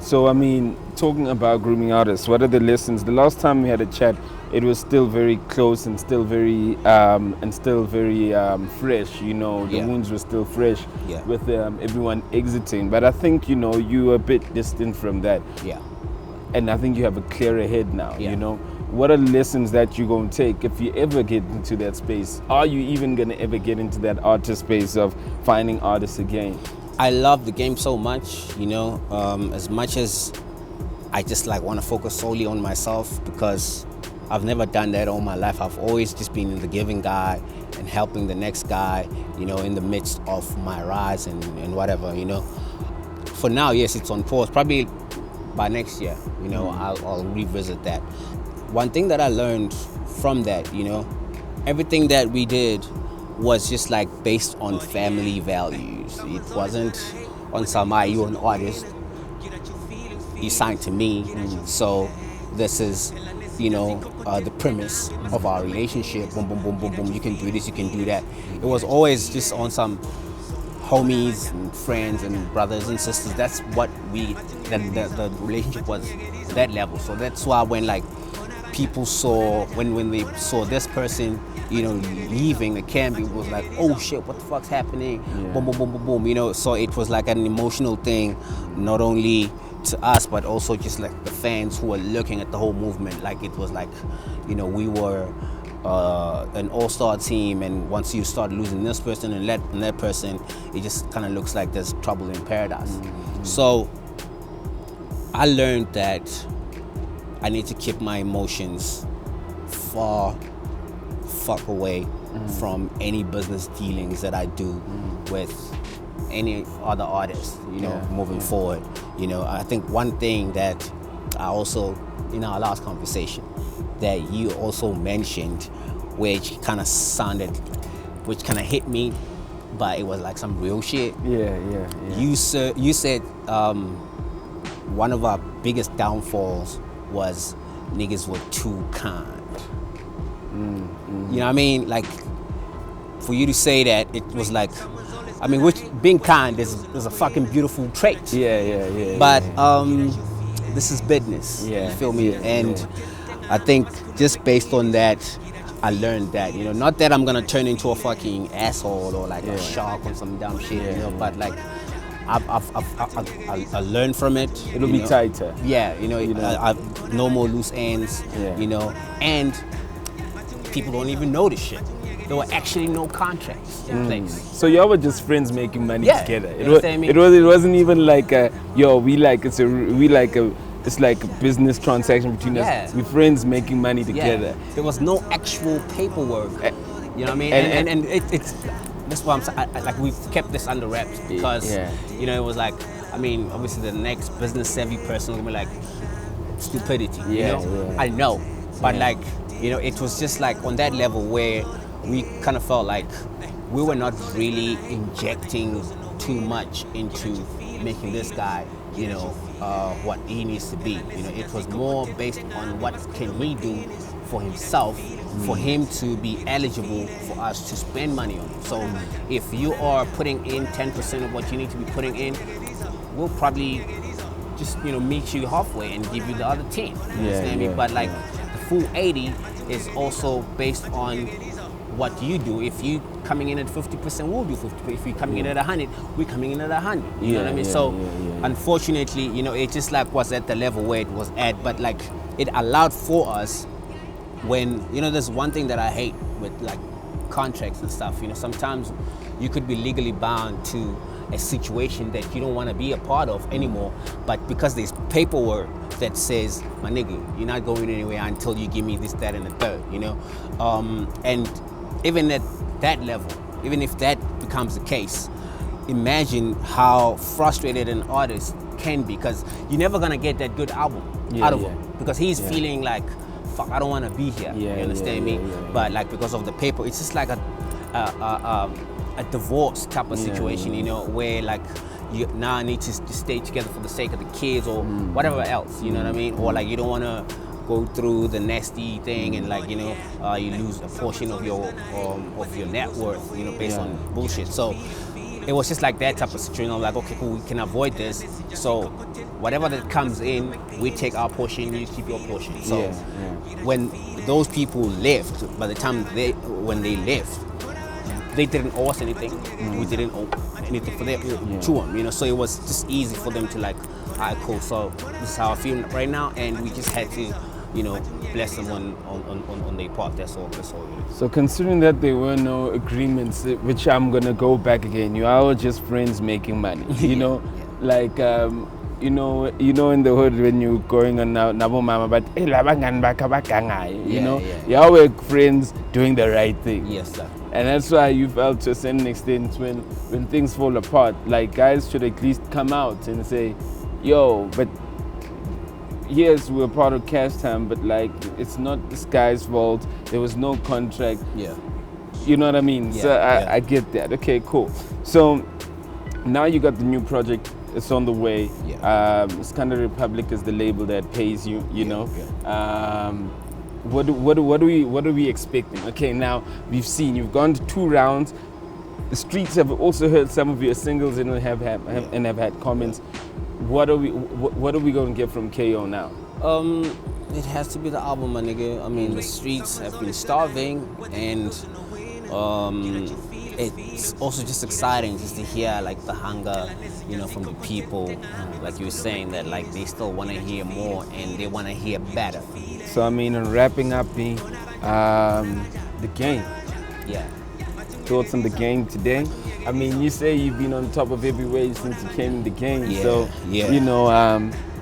So, I mean, talking about grooming artists, what are the lessons? The last time we had a chat, it was still very close and still very fresh. You know, the Yeah. wounds were still fresh Yeah. with everyone exiting. But I think you're a bit distant from that, Yeah. and I think you have a clearer head now. Yeah. You know, what are lessons that you're gonna take if you ever get into that space? Are you even gonna ever get into that artist space of finding artists again? I love the game so much, as much as I just like want to focus solely on myself, because I've never done that all my life. I've always just been the giving guy and helping the next guy, in the midst of my rise and whatever, For now, yes, it's on pause. Probably by next year, I'll revisit that. One thing that I learned from that, everything that we did was just like based on family values. It wasn't on some, you're an artist, you signed to me, so this is, the premise of our relationship. Boom, boom, boom, boom, boom. You can do this, you can do that. It was always just on some homies and friends and brothers and sisters. That's what the relationship was, that level. So that's why when like people saw, when they saw this person, leaving the camp, it was like, oh shit, what the fuck's happening? Yeah. Boom, boom, boom, boom, boom. So it was like an emotional thing, not only to us, but also just like the fans who were looking at the whole movement. Like it was like, we were an all-star team, and once you start losing this person and that person, it just kind of looks like there's trouble in paradise. Mm-hmm. So I learned that I need to keep my emotions fuck away from any business dealings that I do with any other artists, moving forward. I think one thing that I also, in our last conversation, that you also mentioned, which kind of hit me, but it was like some real shit. Yeah. You said one of our biggest downfalls was niggas were too kind. You know what I mean? Like, for you to say that, it was like, which being kind is a fucking beautiful trait. Yeah. But this is business. Yeah. You feel me? Yeah, and I think just based on that, I learned that, not that I'm gonna turn into a fucking asshole or like a shark or some dumb shit, but like I learned from it. It'll be tighter. Yeah, I've no more loose ends. And people don't even know this shit. There were actually no contracts in place. So y'all were just friends making money together. It wasn't even like it's like a business transaction between us. We're friends making money together. There was no actual paperwork. You know what I mean? And it's that's why I'm saying, like, we've kept this under wraps because it was like, obviously the next business savvy person will be like, stupidity. I know, but like, it was just like on that level where we kind of felt like we were not really injecting too much into making this guy, what he needs to be. It was more based on what can he do for himself, for him to be eligible for us to spend money on. So if you are putting in 10% of what you need to be putting in, we'll probably just meet you halfway and give you the other 10. You understand me? But like the full 80 is also based on what you do. If you coming in at 50%, we'll do 50%. If you're coming in at 100, we're coming in at 100. You know what I mean? Unfortunately, it just like was at the level where it was at, but like it allowed for us when, there's one thing that I hate with like contracts and stuff, sometimes you could be legally bound to a situation that you don't want to be a part of anymore, but because there's paperwork that says, my nigga, you're not going anywhere until you give me this, that, and the third, and even at that level, even if that becomes the case, imagine how frustrated an artist can be, because you're never gonna get that good album out of him, because he's feeling like, fuck, I don't want to be here. You understand me? But like because of the paper, it's just like a divorce type of situation, where like you now need to stay together for the sake of the kids or whatever else. You know what I mean? Or like you don't want to go through the nasty thing and like you lose a portion of your net worth, based on bullshit. So it was just like that type of situation. I'm like, okay, cool, we can avoid this. So whatever that comes in, we take our portion, you keep your portion. So when those people left, by the time when they left, they didn't owe us anything. We didn't owe anything for them to them, you know. So it was just easy for them to like, all right, cool. So this is how I feel right now, and we just had to, you know, bless them on their part. That's all. That's all. You know? So considering that there were no agreements, which I'm gonna go back again, you are all just friends making money. You know, like you know in the hood when you're going on nabo mama, but you know, you all were friends doing the right thing. Yes, sir. And that's why you felt to a certain extent when things fall apart, like guys should at least come out and say, yo, but yes, we're part of Cashtime, but like it's not this guy's fault. There was no contract. Yeah. You know what I mean? Yeah, So I get that. Okay, cool. So now you got the new project. It's on the way. Yeah. Scandal Republic is the label that pays you. You know. Yeah. What are we expecting? Okay, now we've seen you've gone to 2 rounds. The streets have also heard some of your singles and have had comments. What are we going to get from KO now? It has to be the album, my nigga. I mean, the streets have been starving, and it's also just exciting just to hear like the hunger, you know, from the people. Like you were saying that like they still want to hear more and they want to hear better. So I mean, in wrapping up the game. Yeah. Thoughts on the game today? I mean, you say you've been on top of every wave since you came in the game. Yeah, so you know,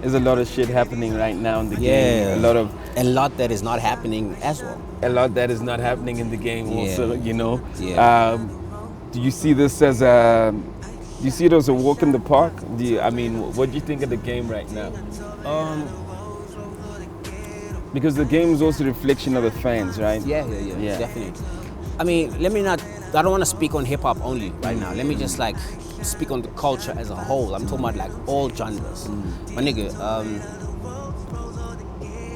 there's a lot of shit happening right now in the game. A lot that is not happening as well. A lot that is not happening in the game also. You know. Yeah. Do you see this as a? Do you see it as a walk in the park? I mean, what do you think of the game right now? Because the game is also a reflection of the fans, right? Yeah, definitely. I mean, I don't want to speak on hip hop only right now. Let me just like speak on the culture as a whole. I'm talking about like all genres. My nigga,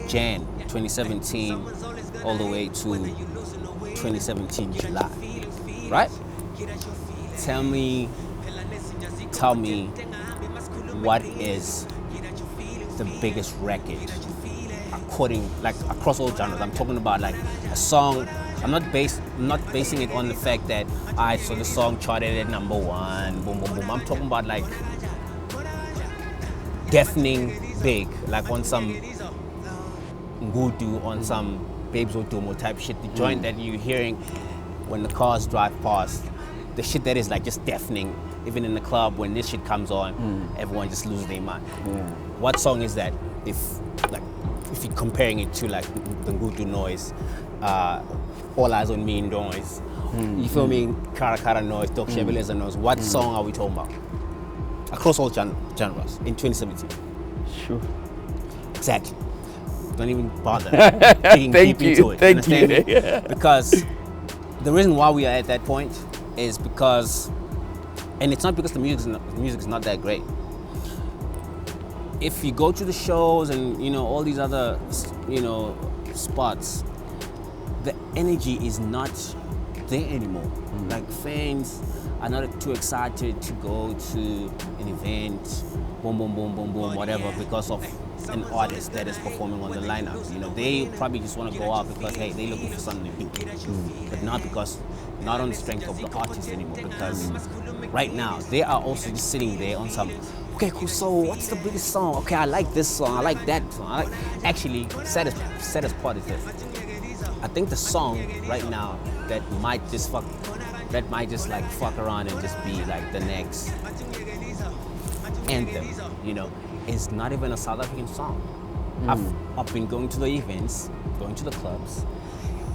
Jan 2017 all the way to 2017 July, right? Tell me what is the biggest record across all genres. I'm talking about like a song. I'm not basing it on the fact that so the song charted at #1, boom boom boom. I'm talking about like deafening big, like on some Ngudu, on some Babes Otomo type shit. The joint that you're hearing when the cars drive past, the shit that is like just deafening. Even in the club, when this shit comes on, everyone just loses their mind. What song is that? If you're comparing it to like the Ngudu noise, All Eyes on Me noise, you feel me? Kara noise, Doc Cheveleza noise. What song are we talking about? Across all genres in 2017. Sure. Exactly. Don't even bother digging deep into it. Thank you. Me? Because the reason why we are at that point is because, and it's not because the music is not that great. If you go to the shows and you know all these other spots, the energy is not there anymore. Like fans are not too excited to go to an event, boom boom boom boom boom, whatever, because of an artist that is performing on the lineup. You know, they probably just want to go out because hey, they're looking for something to do, but not on the strength of the artist anymore. Because right now they are also just sitting there on some. Okay, cool. So, what's the biggest song? Okay, I like this song. I like that song. Actually, saddest part is this. I think the song right now that might just fuck around and just be like the next anthem, you know, is not even a South African song. I've been going to the events, going to the clubs,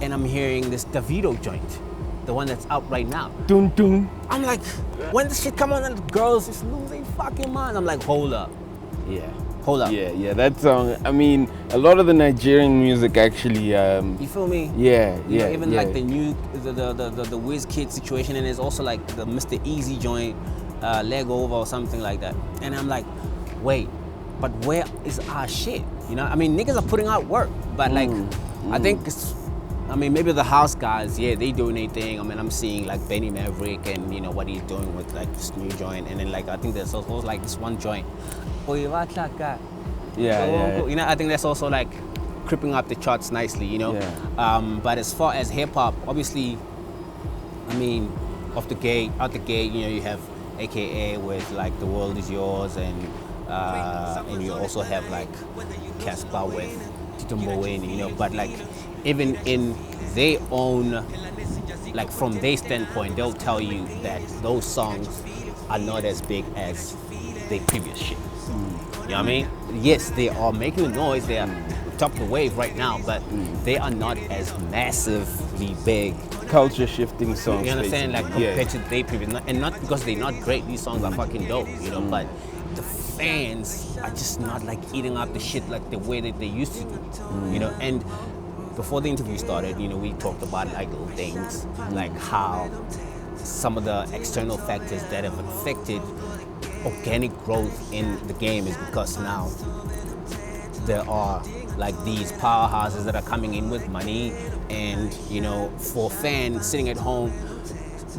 and I'm hearing this Davido joint, the one that's out right now. Dun dun. I'm like, when this shit come on and the girls just lose their fucking mind. I'm like, hold up. Yeah, that song. I mean, a lot of the Nigerian music actually. You feel me? Yeah. Even like the new, the WizKid situation, and there's also like the Mr. Easy joint, Leg Over or something like that. And I'm like, wait, but where is our shit? You know, I mean, niggas are putting out work, but like, I think I mean, maybe the house guys, yeah, they doing their thing. I mean, I'm seeing like Benny Maverick and you know what he's doing with like this new joint, and then like I think there's also like this one joint. Yeah. You know, I think that's also like creeping up the charts nicely. You know, but as far as hip hop, obviously, I mean, out the gate, you know, you have AKA with like The World Is Yours, and you also have like Casper with Tito Mboweni, you know, but like even in their own, like from their standpoint, they'll tell you that those songs are not as big as their previous shit. You know what I mean? Yes, they are making noise, they are top of the wave right now, but they are not as massively big. Culture shifting songs. You understand? Like compared to yeah. their previous, and not because they're not great, these songs are fucking dope, you know, but the fans are just not like eating up the shit like the way that they used to do, you know. And before the interview started, you know, we talked about like little things, like how some of the external factors that have affected organic growth in the game is because now there are like these powerhouses that are coming in with money, and you know, for fans sitting at home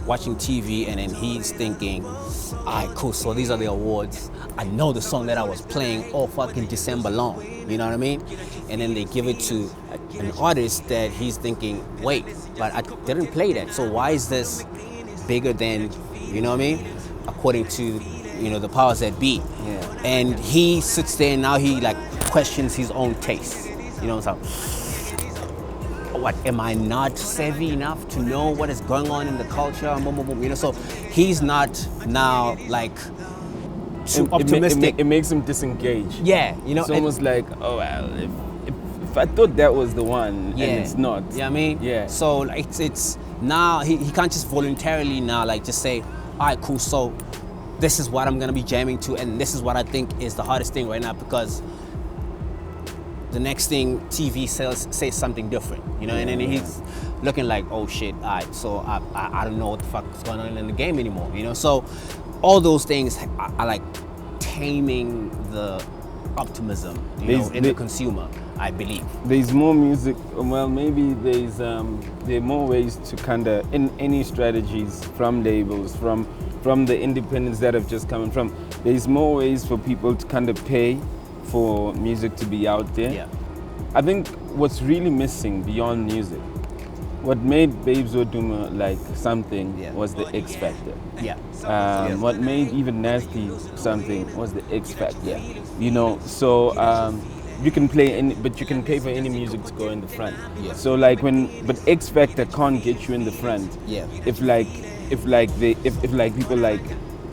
watching TV, and then he's thinking, alright, cool, so these are the awards. I know the song that I was playing all fucking December long, you know what I mean? And then they give it to an artist that he's thinking, wait, but I didn't play that, so why is this bigger than, you know what I mean? According to, you know, the powers that be. Yeah. And he sits there and now he like questions his own taste. You know what I'm saying? What, am I not savvy enough to know what is going on in the culture? Boom, boom, boom, you know, so he's not now like too optimistic. It makes him disengage. Yeah, you know, it's almost like, oh well, if I thought that was the one, and it's not. Yeah, you know I mean, yeah. So like, it's now he can't just voluntarily now like just say, all right, cool, so this is what I'm gonna be jamming to, and this is what I think is the hardest thing right now, because the next thing TV says something different, you know, and then he's looking like, oh shit, all right, so I don't know what the fuck is going on in the game anymore, you know. So all those things are like taming the optimism, you know, in the consumer, I believe. There's more music, well, maybe there are more ways to kind of, in any strategies from labels, from the independents that have just come from, there's more ways for people to kind of pay for music to be out there. Yeah. I think what's really missing beyond music, what made Babes Oduma like something was the X Factor. Yeah. What made even Nasty something was the X Factor. Yeah. You know, so you can play but you can pay for any music to go in the front. Yeah. So like but X Factor can't get you in the front. Yeah. If people like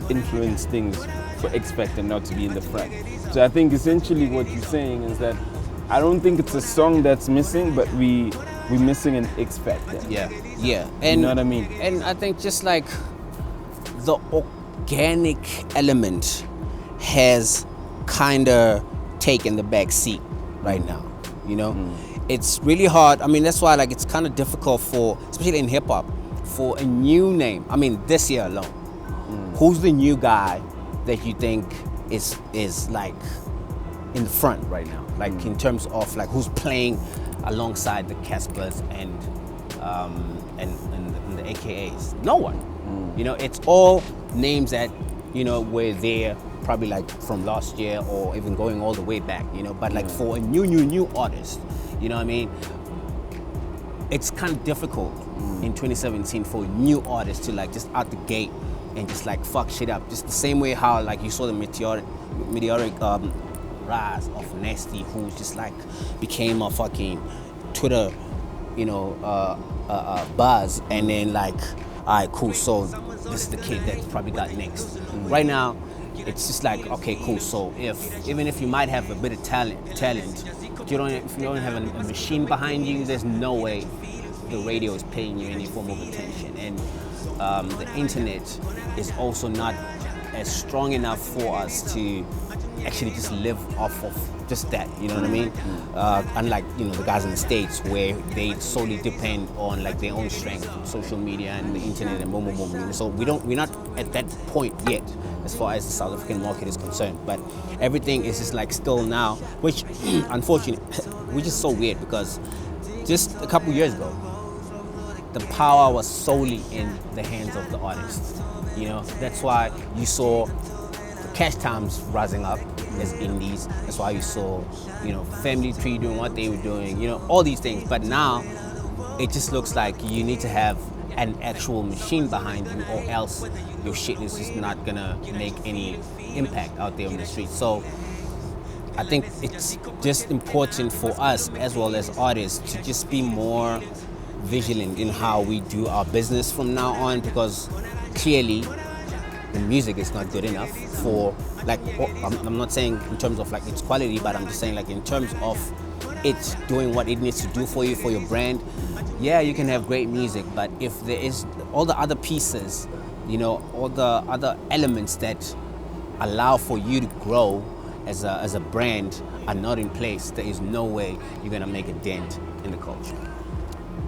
influence things for X Factor not to be in the front. So I think essentially what you're saying is that I don't think it's a song that's missing, but we're missing an X Factor. Yeah, yeah. And, you know what I mean? And I think just like the organic element has kind of taken the back seat right now, you know? It's really hard. I mean, that's why like it's kind of difficult for, especially in hip hop, for a new name. I mean, this year alone, who's the new guy that you think is like in the front right now? Like in terms of like who's playing alongside the Caspers and the AKAs? No one. You know, it's all names that, you know, were there probably like from last year or even going all the way back, you know, but like for a new artist, you know what I mean? It's kind of difficult in 2017 for a new artist to like just out the gate and just like fuck shit up. Just the same way how like you saw the meteoric rise of Nasty, who just like became a fucking Twitter, you know, buzz, and then like, all right, cool, so this is the kid that probably got next. Right now, it's just like, okay, cool, so even if you might have a bit of talent, if you don't have a machine behind you, there's no way the radio is paying you any form of attention. And the internet is also not as strong enough for us to actually just live off of just that, you know what I mean? Unlike, you know, the guys in the States where they solely depend on like their own strength, social media and the internet and boom, boom, boom. You know? So we're not at that point yet as far as the South African market is concerned. But everything is just like still now, which unfortunately, which is so weird because just a couple years ago, the power was solely in the hands of the artists. You know, that's why you saw the Cashtimes rising up as indies. That's why you saw, you know, Family Tree doing what they were doing, you know, all these things. But now it just looks like you need to have an actual machine behind you, or else your shit is just not gonna make any impact out there on the street. So I think it's just important for us as well as artists to just be more vigilant in how we do our business from now on, because clearly the music is not good enough for, like, I'm not saying in terms of like its quality, but I'm just saying like in terms of it doing what it needs to do for you, for your brand. Yeah, you can have great music, but if there is all the other pieces, you know, all the other elements that allow for you to grow as a brand are not in place, there is no way you're gonna make a dent in the culture.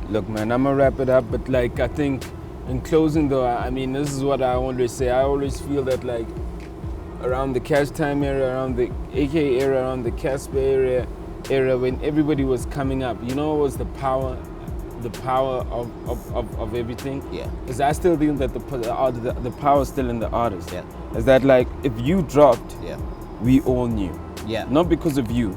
Look, man, I'm gonna wrap it up, but like, I think in closing though, I mean, this is what I always say. I always feel that like around the Cashtime era, around the AK era, around the Casper era, when everybody was coming up, you know, it was the power of everything. Yeah. Because I still think that the power is still in the artist. Yeah. Is that like, if you dropped, Yeah. we all knew. Yeah. Not because of you,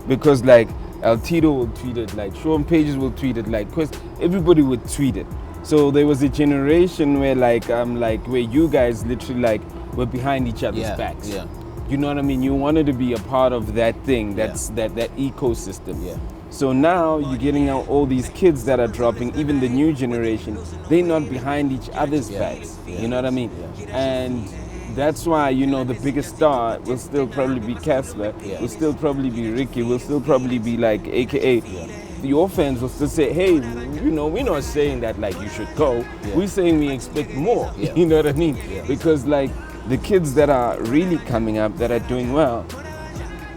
because like El Tito will tweet it, like Sean Pages will tweet it, like, cause everybody would tweet it. So there was a generation where where you guys literally like were behind each other's backs. Yeah. You know what I mean? You wanted to be a part of that thing, that ecosystem. Yeah. So now you're getting out all these kids that are dropping, even the new generation, they're not behind each other's backs. Yeah. You know what I mean? Yeah. And that's why, you know, the biggest star will still probably be Casper, will still probably be Ricky, will still probably be like AKA. Yeah. Your fans will still say, hey, you know, we're not saying that like you should go. Yeah. We're saying we expect more. Yeah. You know what I mean? Yeah. Because like the kids that are really coming up, that are doing well,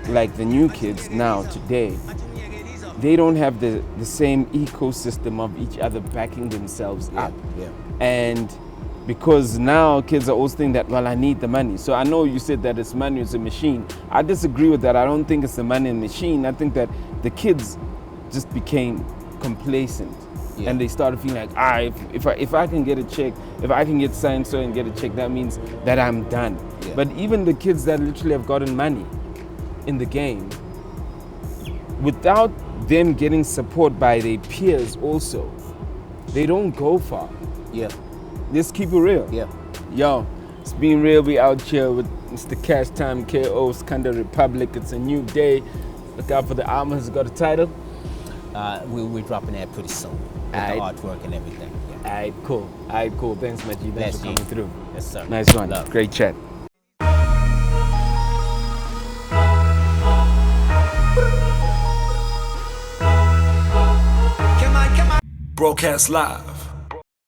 like the new kids now today, they don't have the same ecosystem of each other backing themselves up. Yeah. And because now kids are always thinking that, well, I need the money. So I know you said that it's money, it's a machine. I disagree with that. I don't think it's the money and machine. I think that the kids just became complacent. Yeah. And they started feeling like, if I can get a check, if I can get signed so and get a check, that means that I'm done. Yeah. But even the kids that literally have gotten money in the game, without them getting support by their peers also, they don't go far. Yeah. Let's keep it real. Yeah. Yo, it's been real. We out here with Mr. Cashtime, KO, Skanda Republic. It's a new day. Look out for the album. Has it got a title? We're dropping that pretty soon. With the artwork and everything. Yeah. Alright, cool. Thanks, Maji. Thanks for coming through. Yes, sir. Nice one. Love. Great chat. Broadcast live